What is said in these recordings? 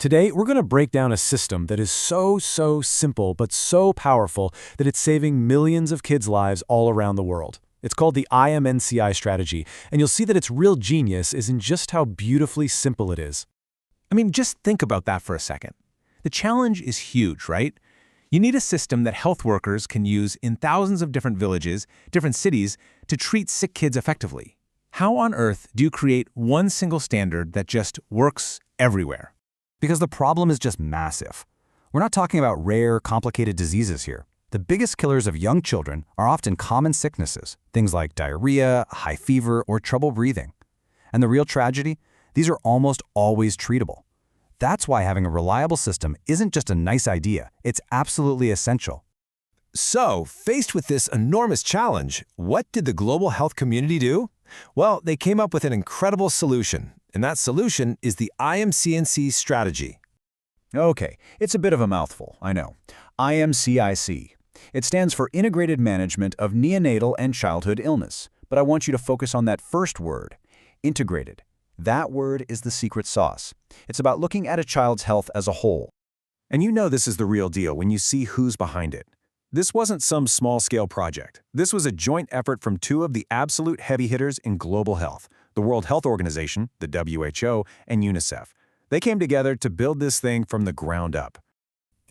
Today, we're going to break down a system that is so simple but so powerful that it's saving millions of kids' lives all around the world. It's called the IMNCI strategy, and you'll see that its real genius is in just how beautifully simple it is. I mean, just think about that for a second. The challenge is huge, right? You need a system that health workers can use in thousands of different villages, different cities, to treat sick kids effectively. How on earth do you create one single standard that just works everywhere? Because the problem is just massive. We're not talking about rare, complicated diseases here. The biggest killers of young children are often common sicknesses, things like diarrhea, high fever, or trouble breathing. And the real tragedy? These are almost always treatable. That's why having a reliable system isn't just a nice idea, it's absolutely essential. So, faced with this enormous challenge, what did the global health community do? Well, they came up with an incredible solution, and that solution is the IMNCI strategy. Okay, it's a bit of a mouthful, I know. IMCIC. It stands for Integrated Management of Neonatal and Childhood Illness, but I want you to focus on that first word, integrated. That word is the secret sauce. It's about looking at a child's health as a whole. And you know this is the real deal when you see who's behind it. This wasn't some small-scale project. This was a joint effort from two of the absolute heavy hitters in global health, the World Health Organization, the WHO, and UNICEF. They came together to build this thing from the ground up.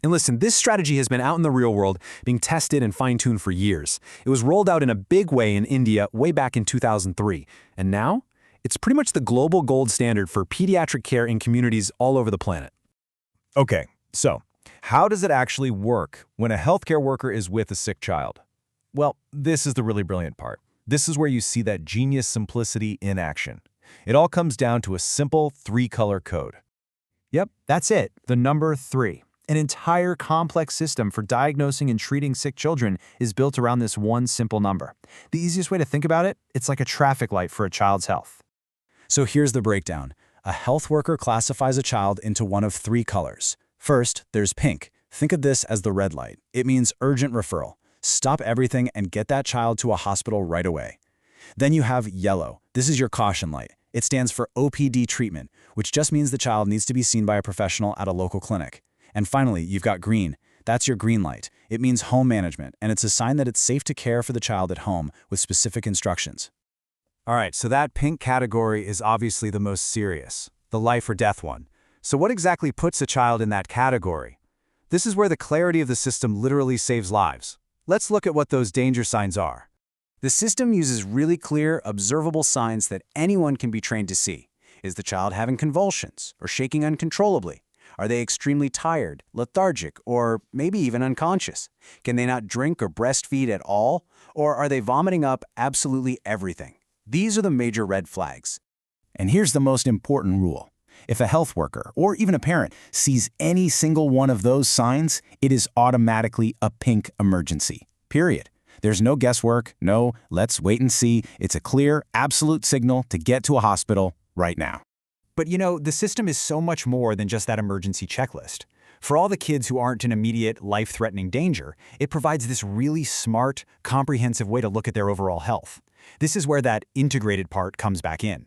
And listen, this strategy has been out in the real world, being tested and fine-tuned for years. It was rolled out in a big way in India way back in 2003. And now, it's pretty much the global gold standard for pediatric care in communities all over the planet. Okay, so how does it actually work when a healthcare worker is with a sick child? Well, this is the really brilliant part. This is where you see that genius simplicity in action. It all comes down to a simple three-color code. Yep, that's it, the number 3. An entire complex system for diagnosing and treating sick children is built around this one simple number. The easiest way to think about it, it's like a traffic light for a child's health. So here's the breakdown. A health worker classifies a child into one of 3 colors. First, there's pink. Think of this as the red light. It means urgent referral. Stop everything and get that child to a hospital right away. Then you have yellow. This is your caution light. It stands for OPD treatment, which just means the child needs to be seen by a professional at a local clinic. And finally, you've got green. That's your green light. It means home management, and it's a sign that it's safe to care for the child at home with specific instructions. All right, so that pink category is obviously the most serious, the life or death one. So what exactly puts a child in that category? This is where the clarity of the system literally saves lives. Let's look at what those danger signs are. The system uses really clear, observable signs that anyone can be trained to see. Is the child having convulsions or shaking uncontrollably? Are they extremely tired, lethargic, or maybe even unconscious? Can they not drink or breastfeed at all? Or are they vomiting up absolutely everything? These are the major red flags. And here's the most important rule. If a health worker, or even a parent, sees any single one of those signs, it is automatically a pink emergency. Period. There's no guesswork, no let's wait and see. It's a clear, absolute signal to get to a hospital right now. But you know, the system is so much more than just that emergency checklist. For all the kids who aren't in immediate, life-threatening danger, it provides this really smart, comprehensive way to look at their overall health. This is where that integrated part comes back in.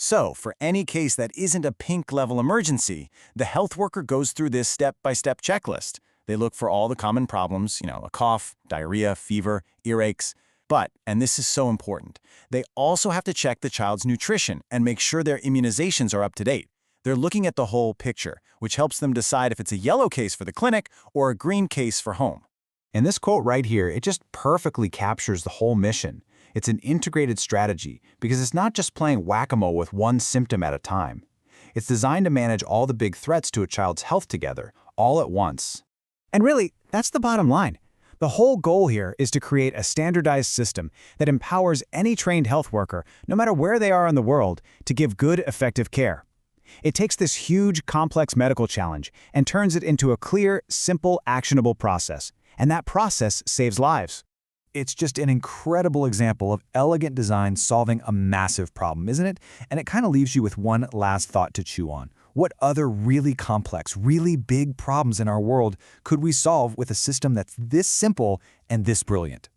So, for any case that isn't a pink-level emergency, the health worker goes through this step-by-step checklist. They look for all the common problems, a cough, diarrhea, fever, earaches. But, and this is so important, they also have to check the child's nutrition and make sure their immunizations are up to date. They're looking at the whole picture, which helps them decide if it's a yellow case for the clinic or a green case for home. And this quote right here, it just perfectly captures the whole mission. It's an integrated strategy because it's not just playing whack-a-mole with one symptom at a time. It's designed to manage all the big threats to a child's health together, all at once. And really, that's the bottom line. The whole goal here is to create a standardized system that empowers any trained health worker, no matter where they are in the world, to give good, effective care. It takes this huge, complex medical challenge and turns it into a clear, simple, actionable process. And that process saves lives. It's just an incredible example of elegant design solving a massive problem, isn't it? And it kind of leaves you with one last thought to chew on. What other really complex, really big problems in our world could we solve with a system that's this simple and this brilliant?